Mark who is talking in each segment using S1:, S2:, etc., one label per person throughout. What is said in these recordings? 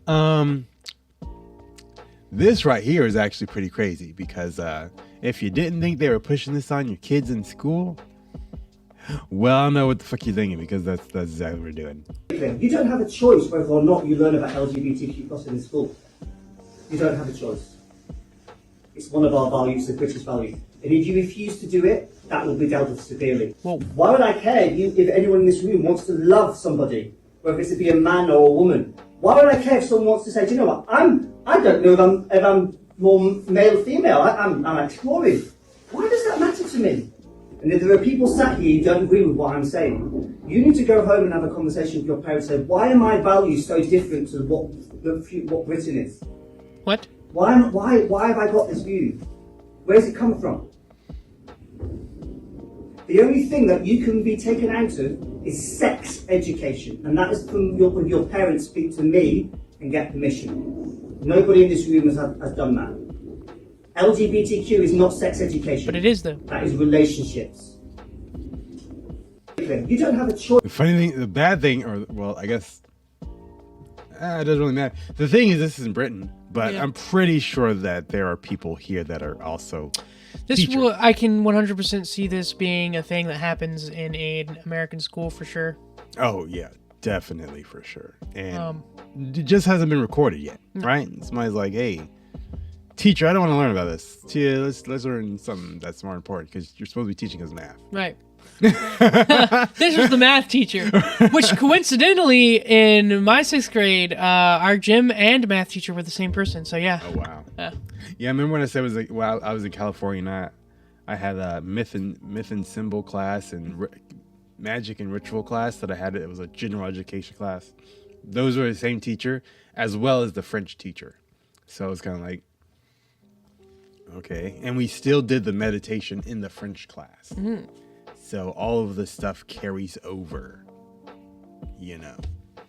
S1: Um, this right here is actually pretty crazy because if you didn't think they were pushing this on your kids in school, well, I know what the fuck you're thinking because that's exactly what we're doing.
S2: You don't have a choice whether or not you learn about LGBTQ plus in school. You don't have a choice. It's one of our values, the British value. And if you refuse to do it, that will be dealt with severely. Well, why would I care if anyone in this room wants to love somebody, whether it's to be a man or a woman? Why would I care if someone wants to say, do you know what, I don't know if I'm more male or female, I'm exploring. Why does that matter to me? And if there are people sat here who don't agree with what I'm saying, you need to go home and have a conversation with your parents and say, why are my values so different to what Britain is?
S3: What?
S2: Why have I got this view? Where's it come from? The only thing that you can be taken out of is sex education, and that is when your parents speak to me and get permission. Nobody in this room has done that. LGBTQ is not sex education.
S3: But it is, though.
S2: That is relationships. You don't have a choice.
S1: The funny thing, the bad thing, or well, I guess it doesn't really matter. The thing is, this is in Britain, but yeah. I'm pretty sure that there are people here that are also teachers.
S3: I can 100% see this being a thing that happens in an American school for sure.
S1: Oh yeah, definitely for sure. And it just hasn't been recorded yet, right? Somebody's like, "Hey, teacher, I don't want to learn about this. Let's learn something that's more important because you're supposed to be teaching us math."
S3: Right. This was the math teacher, which coincidentally in my 6th grade, our gym and math teacher were the same person. So yeah.
S1: Oh wow. Yeah, I remember when I said it was like, well, I was in California and I had a myth and symbol class and magic and ritual class that I had. It was a general education class. Those were the same teacher as well as the French teacher. So it was kind of like, okay. And we still did the meditation in the French class. Mm-hmm. So all of the stuff carries over, you know.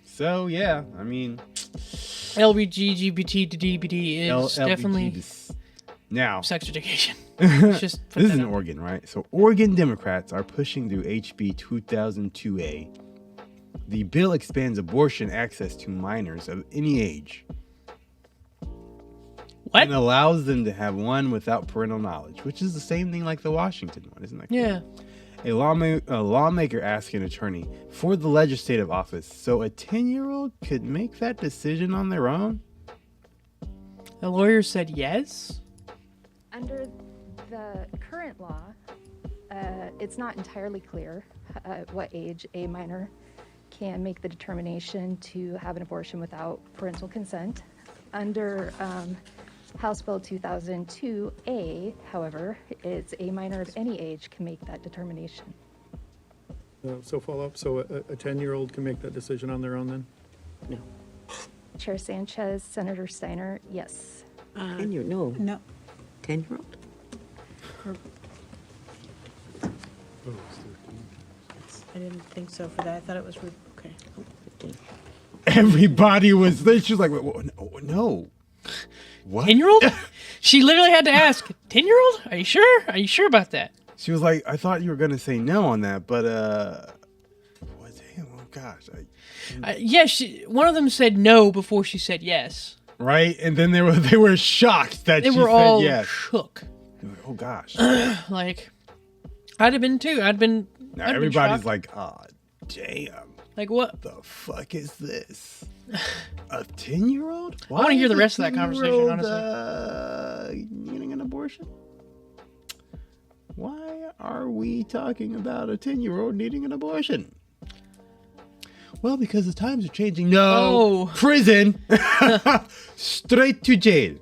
S1: So yeah, I mean,
S3: LGBT to DBD is definitely
S1: now
S3: sex education. Just
S1: this is in Oregon, right? So Oregon Democrats are pushing through HB 2002A. The bill expands abortion access to minors of any age.
S3: What?
S1: And allows them to have one without parental knowledge, which is the same thing like the Washington one, isn't that?
S3: Yeah.
S1: A lawmaker asked an attorney for the legislative office so a 10-year-old could make that decision on their own.
S3: The lawyer said yes?
S4: Under the current law, it's not entirely clear what age a minor can make the determination to have an abortion without parental consent. Under House Bill 2002A, however, it's a minor of any age can make that determination.
S5: So follow up, so a 10-year-old can make that decision on their own then?
S6: No.
S4: Chair Sanchez, Senator Steiner, yes.
S6: 10-year, no.
S7: No.
S6: 10-year-old?
S7: I didn't think so for that. I thought it was, okay.
S6: 15.
S1: Everybody was there. She was like, no. What?
S3: 10-year-old? She literally had to ask, 10-year-old? Are you sure? Are you sure about that?
S1: She was like, I thought you were going to say no on that, but, damn, oh gosh.
S3: Yeah, one of them said no before she said yes.
S1: Right? And then they were shocked that
S3: they
S1: she
S3: were
S1: said
S3: all
S1: yes.
S3: shook.
S1: Like, oh gosh.
S3: Like, I'd have been too.
S1: Now everybody's like, oh, damn.
S3: Like what?
S1: The fuck is this? A 10-year-old?
S3: I want to hear the rest of that conversation, honestly.
S1: Getting an abortion? Why are we talking about a 10-year-old needing an abortion? Well, because the times are changing. No. Prison. Straight to jail.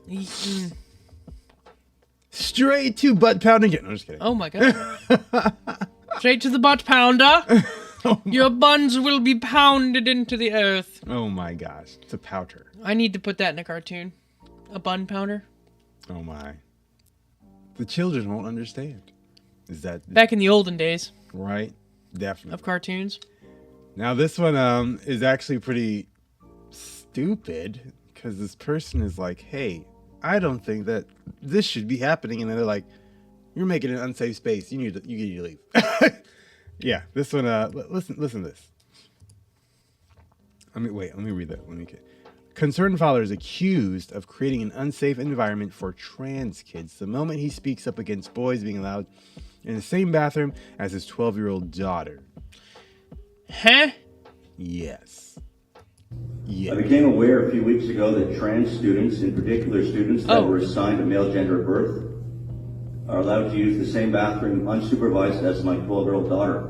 S1: Straight to butt pounding. No, I'm just kidding.
S3: Oh my god. Straight to the butt pounder. Your buns will be pounded into the earth.
S1: Oh my gosh. It's a powder.
S3: I need to put that in a cartoon. A bun pounder.
S1: Oh my. The children won't understand. Is that
S3: back in the olden days?
S1: Right. Definitely.
S3: Of cartoons.
S1: Now this one is actually pretty stupid because this person is like, hey, I don't think that this should be happening. And then they're like, you're making an unsafe space. You need to leave. Yeah, this one, listen to this. Let me read that. Concerned father is accused of creating an unsafe environment for trans kids the moment he speaks up against boys being allowed in the same bathroom as his 12-year-old daughter.
S3: Huh?
S1: Yes.
S8: I became aware a few weeks ago that trans students, in particular students that were assigned a male gender at birth, are allowed to use the same bathroom unsupervised as my 12-year-old daughter.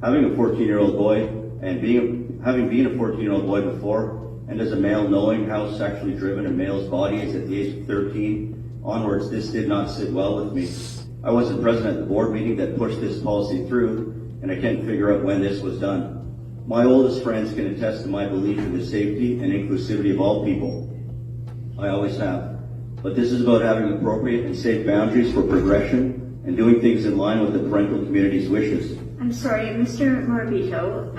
S8: Having a 14-year-old boy and having been a 14-year-old boy before, and as a male knowing how sexually driven a male's body is at the age of 13 onwards, this did not sit well with me. I wasn't present at the board meeting that pushed this policy through, and I can't figure out when this was done. My oldest friends can attest to my belief in the safety and inclusivity of all people. I always have. But this is about having appropriate and safe boundaries for progression and doing things in line with the parental community's wishes.
S9: I'm sorry, Mr. Morabito,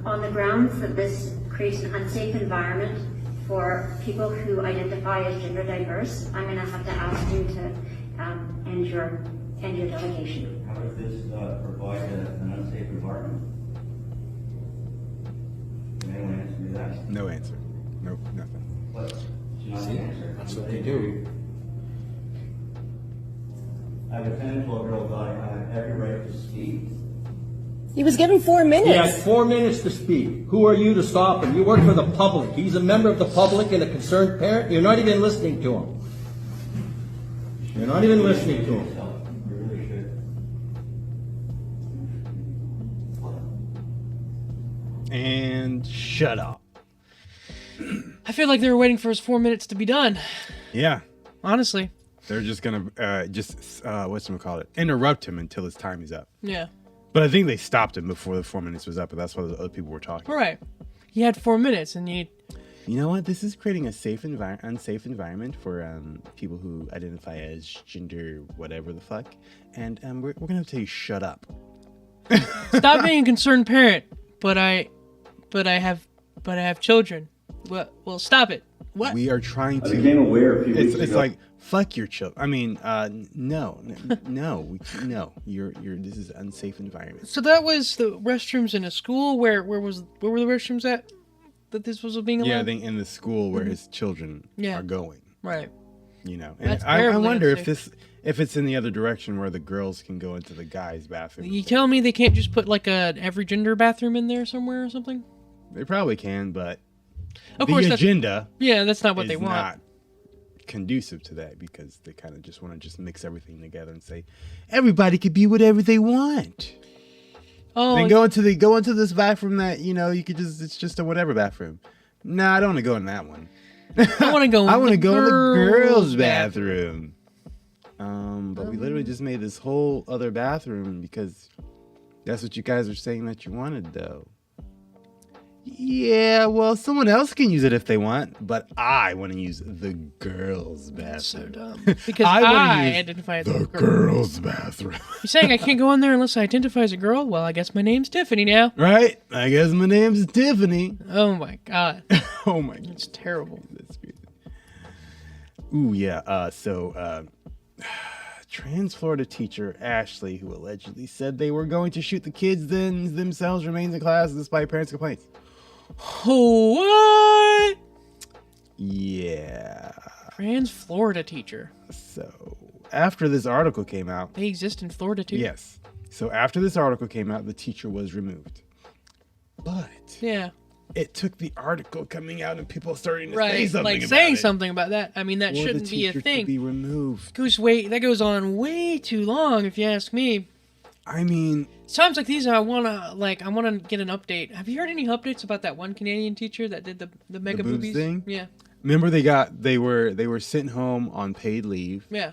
S9: on the grounds that this creates an unsafe environment for people who identify as gender diverse, I'm going to have to ask you to end your delegation.
S8: How does this provide an unsafe environment? Can anyone answer me that?
S1: No answer. Nope, nothing.
S8: What? See,
S10: that's what they do.
S8: I have a 10 and 12-year-old daughter. I have every right to speak.
S11: He was given 4 minutes.
S10: He had 4 minutes to speak. Who are you to stop him? You work for the public. He's a member of the public and a concerned parent. You're not even listening to him. You're not even listening to him.
S8: You really should.
S1: And shut up.
S3: I feel like they were waiting for his 4 minutes to be done.
S1: Yeah.
S3: Honestly.
S1: They're just going to, interrupt him until his time is up.
S3: Yeah.
S1: But I think they stopped him before the 4 minutes was up, but that's why the other people were talking.
S3: All right. He had 4 minutes, and
S1: You know what? This is creating a unsafe environment for people who identify as gender whatever the fuck. And we're going to have to tell you, shut up.
S3: Stop being a concerned parent. But I have children. Well, stop it. What?
S1: We are trying to.
S8: I became aware a few weeks
S1: It's
S8: ago.
S1: like, fuck your children. I mean, no. You're. This is an unsafe environment.
S3: So that was the restrooms in a school. Where were the restrooms at? That this was being allowed?
S1: Yeah, I think in the school where his children are going.
S3: Right.
S1: You know, and
S3: That's
S1: I wonder
S3: unsafe.
S1: if it's in the other direction where the girls can go into the guys' bathroom.
S3: You tell me they can't just put like a every gender bathroom in there somewhere or something?
S1: They probably can, but
S3: Of course,
S1: the agenda.
S3: Yeah, that's not what they
S1: is
S3: want.
S1: Not conducive to that because they kind of just want to just mix everything together and say everybody could be whatever they want.
S3: Oh,
S1: Then go into this bathroom that you could it's just a whatever bathroom. Nah, I don't want to go in that one.
S3: I want to go.
S1: I want to go in the girls'
S3: bathroom.
S1: bathroom. But we literally just made this whole other bathroom because that's what you guys are saying that you wanted, though. Yeah, well, someone else can use it if they want, but I want to use the girls' bathroom.
S3: So dumb. Because
S1: I wanna
S3: I
S1: use
S3: identify as
S1: the
S3: a girl.
S1: girls' bathroom.
S3: You're saying I can't go in there unless I identify as a girl? Well, I guess my name's Tiffany now.
S1: Right? I guess my name's Tiffany.
S3: Oh my god.
S1: Oh my god.
S3: It's terrible.
S1: That's weird. Ooh, yeah. Trans Florida teacher Ashley, who allegedly said they were going to shoot the kids themselves, remains in class despite parents' complaints.
S3: What?
S1: Yeah.
S3: Trans Florida teacher.
S1: So after this article came out,
S3: They exist in Florida too?
S1: yes. So after this article came out, the teacher was removed. But
S3: Yeah.
S1: it took the article coming out and people starting to say
S3: Right.
S1: something
S3: Like
S1: about
S3: saying
S1: it
S3: something about that. I mean, that
S1: for the
S3: shouldn't be a
S1: teacher to
S3: thing.
S1: be removed.
S3: That goes on way too long, if you ask me.
S1: I mean,
S3: Times like these, I wanna get an update. Have you heard any updates about that one Canadian teacher that did the mega
S1: boobs
S3: boobies
S1: thing?
S3: Yeah,
S1: remember they were sent home on paid leave,
S3: yeah,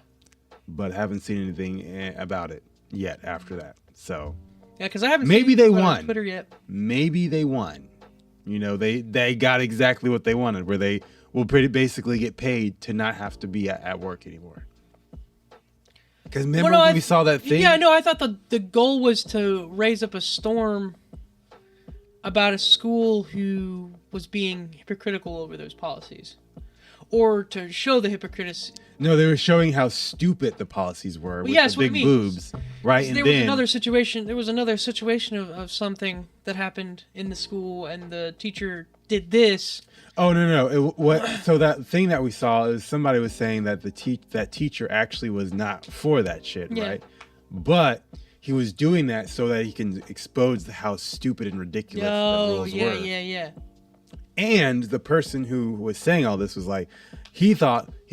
S1: but haven't seen anything about it yet after that. So
S3: yeah. Because I haven't.
S1: Maybe
S3: seen
S1: they
S3: it on
S1: won.
S3: Twitter yet.
S1: maybe they won. They got exactly what they wanted, where they will basically get paid to not have to be at work anymore. Because remember when we saw that thing?
S3: Yeah, no, I thought the goal was to raise up a storm about a school who was being hypocritical over those policies. or to show the hypocrisy.
S1: No, they were showing how stupid the policies were with
S3: yes,
S1: the
S3: what
S1: big
S3: I mean.
S1: boobs, right? And
S3: There
S1: then
S3: was another situation. There was another situation of something that happened in the school, and the teacher did this.
S1: oh no, so that thing that we saw is somebody was saying that that teacher actually was not for that shit,
S3: Yeah.
S1: right? But he was doing that so that he can expose how stupid and ridiculous the rules were.
S3: Yeah.
S1: And the person who was saying all this was like, he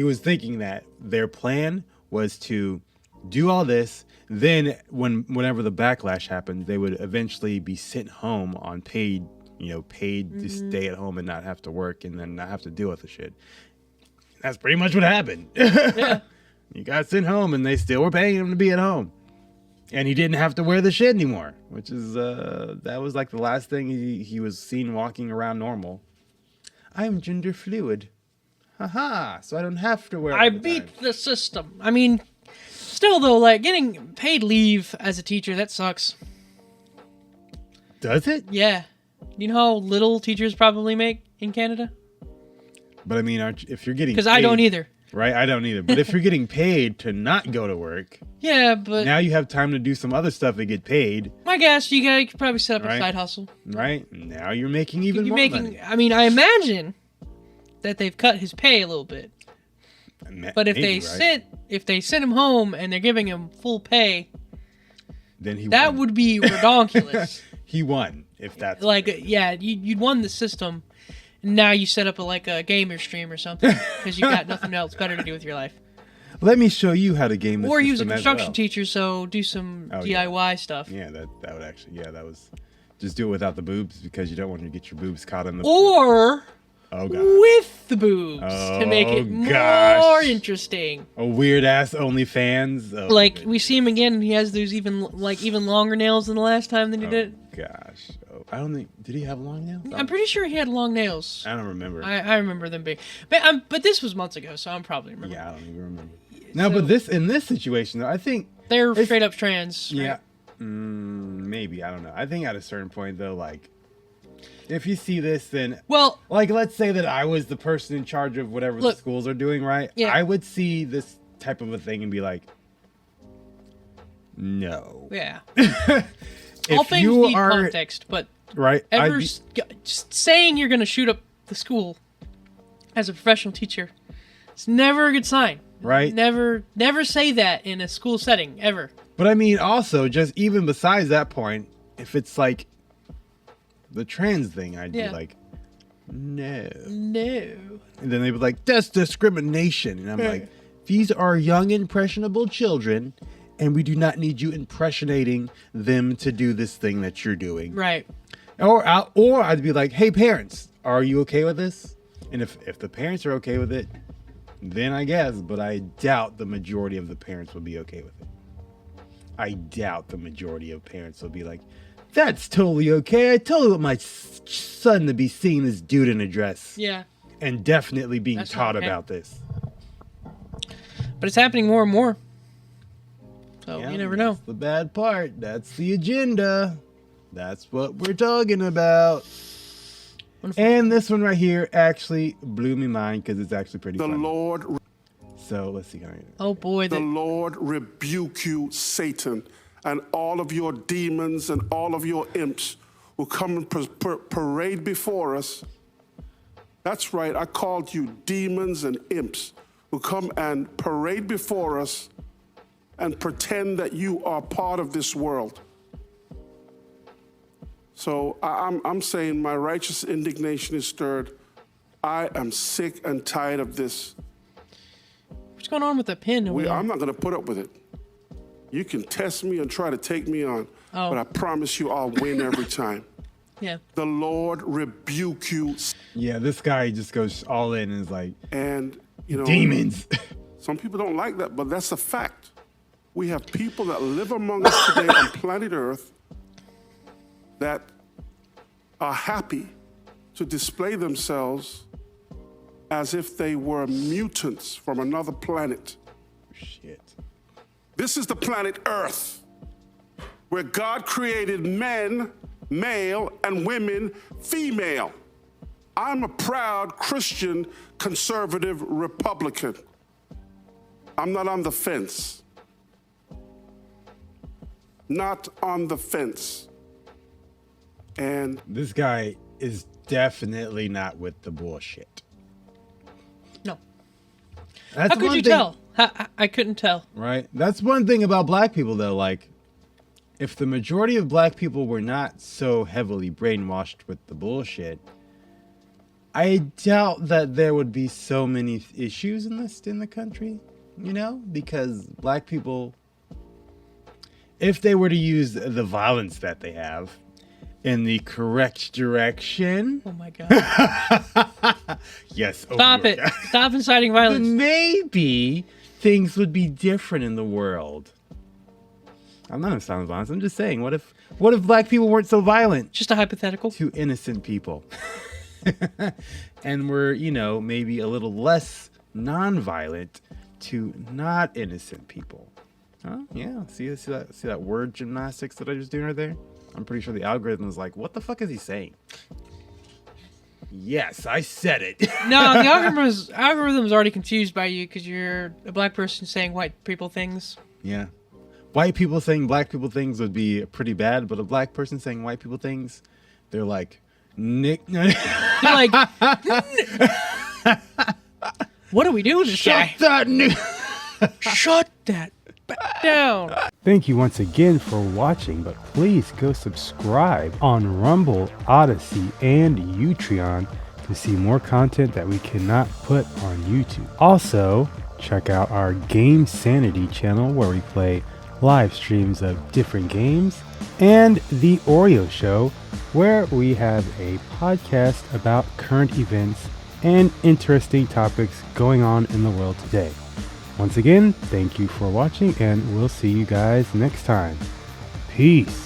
S1: was thinking that their plan was to do all this. Then whenever the backlash happened, they would eventually be sent home on paid to stay at home and not have to work and then not have to deal with the shit. That's pretty much what happened.
S3: Yeah.
S1: He got sent home and they still were paying him to be at home. And he didn't have to wear the shit anymore, which is, that was like the last thing he was seen walking around normal. I'm gender fluid. Haha, so I don't have to wear it
S3: I
S1: all the
S3: beat
S1: time.
S3: the system. I mean, still though, like getting paid leave as a teacher, that sucks.
S1: Does it?
S3: Yeah. You know how little teachers probably make in Canada?
S1: But I mean, if you're getting
S3: Because I don't either.
S1: Right, I don't either. But if you're getting paid to not go to work,
S3: Yeah, but
S1: now you have time to do some other stuff to get paid,
S3: my guess, you guys could probably set up a
S1: Right.
S3: side hustle.
S1: right? Now you're making even
S3: You're
S1: more
S3: making.
S1: money.
S3: I mean, I imagine that they've cut his pay a little bit. But if
S1: Maybe, right?
S3: if they sent him home and they're giving him full pay,
S1: then
S3: that
S1: won.
S3: would be ridiculous.
S1: He won if that's
S3: Like, yeah, you'd won the system. Now you set up a gamer stream or something because you've got nothing else better to do with your life.
S1: Let me show you how to game the
S3: Or he was a
S1: system as
S3: construction
S1: well.
S3: teacher, so do some
S1: Oh, yeah.
S3: DIY stuff.
S1: Yeah, that would actually, that was, just do it without the boobs because you don't want to get your boobs caught in the.
S3: Or
S1: Oh god.
S3: with the boobs to make it
S1: Oh, gosh.
S3: more interesting.
S1: A weird ass OnlyFans. Oh,
S3: Like we see him again, and he has those even longer nails than the last time that he did.
S1: Gosh, I don't think. Did he have long nails?
S3: I'm pretty sure he had long nails.
S1: I don't remember.
S3: I remember them being, but this was months ago, so I'm probably remember.
S1: Yeah, I don't even remember. No, but in this situation, though, I think
S3: they're straight up trans. Right?
S1: Yeah, maybe I don't know. I think at a certain point, though, like if you see this, then like let's say that I was the person in charge of whatever the schools are doing, right?
S3: Yeah.
S1: I would see this type of a thing and be like, no.
S3: Yeah.
S1: If
S3: All things
S1: you
S3: need
S1: are-
S3: context, but
S1: Right.
S3: just saying you're going to shoot up the school as a professional teacher, it's never a good sign.
S1: Right.
S3: Never say that in a school setting ever.
S1: But I mean, also, just even besides that point, if it's like the trans thing, I'd be like, no.
S3: No.
S1: And then they'd be like, that's discrimination. And I'm like, these are young, impressionable children, and we do not need you impressionating them to do this thing that you're doing.
S3: Right.
S1: Or I'd be like, hey, parents, are you okay with this? And if the parents are okay with it, then I guess, but I doubt the majority of the parents will be okay with it. I doubt the majority of parents will be like, that's totally okay. I totally want my son to be seeing this dude in a dress.
S3: Yeah.
S1: And definitely being
S3: That's
S1: taught
S3: not okay.
S1: about this.
S3: But it's happening more and more. So
S1: Yeah,
S3: you never know.
S1: That's the bad part. That's the agenda. That's what we're talking about. And this one right here actually blew me mind because it's actually pretty funny.
S12: Lord.
S1: So let's see.
S3: Oh boy.
S12: The Lord rebuke you, Satan, and all of your demons and all of your imps will come and parade before us. That's right. I called you demons and imps who come and parade before us and pretend that you are part of this world. So I'm saying my righteous indignation is stirred. I am sick and tired of this.
S3: What's going on with the pin?
S12: I'm not going to put up with it. You can test me and try to take me on, but I promise you I'll win every time.
S3: Yeah.
S12: The Lord rebuke you.
S1: Yeah, this guy just goes all in and is like,
S12: and you know,
S1: demons.
S12: Some people don't like that, but that's a fact. We have people that live among us today on planet Earth that are happy to display themselves as if they were mutants from another planet.
S1: Shit.
S12: This is the planet Earth, where God created men, male, and women, female. I'm a proud Christian conservative Republican. I'm not on the fence. Not on the fence. And
S1: this guy is definitely not with the bullshit.
S3: No.
S1: That's
S3: How could you tell? I couldn't tell.
S1: Right? That's one thing about black people, though. Like, if the majority of black people were not so heavily brainwashed with the bullshit, I doubt that there would be so many issues in the country, you know? Because black people, if they were to use the violence that they have in the correct direction.
S3: Oh my God.
S1: Yes.
S3: Stop it. Stop inciting violence.
S1: Maybe things would be different in the world. I'm not inciting violence. I'm just saying, what if black people weren't so violent?
S3: Just a hypothetical.
S1: To innocent people. And we're, maybe a little less non-violent to not innocent people. Huh? Yeah. See that word gymnastics that I just doing right there? I'm pretty sure the algorithm was like, what the fuck is he saying? Yes, I said it.
S3: No, the algorithm's already confused by you because you're a black person saying white people things.
S1: Yeah. White people saying black people things would be pretty bad, but a black person saying white people things, they're like, Nick. They're
S3: like, what are we doing, this guy? Shut that down.
S1: Thank you once again for watching, but please go subscribe on Rumble, Odyssey, and Utreon to see more content that we cannot put on YouTube. Also, check out our GameSanity channel where we play live streams of different games, and the Oreyo Show where we have a podcast about current events and interesting topics going on in the world today. Once again, thank you for watching, and we'll see you guys next time. Peace.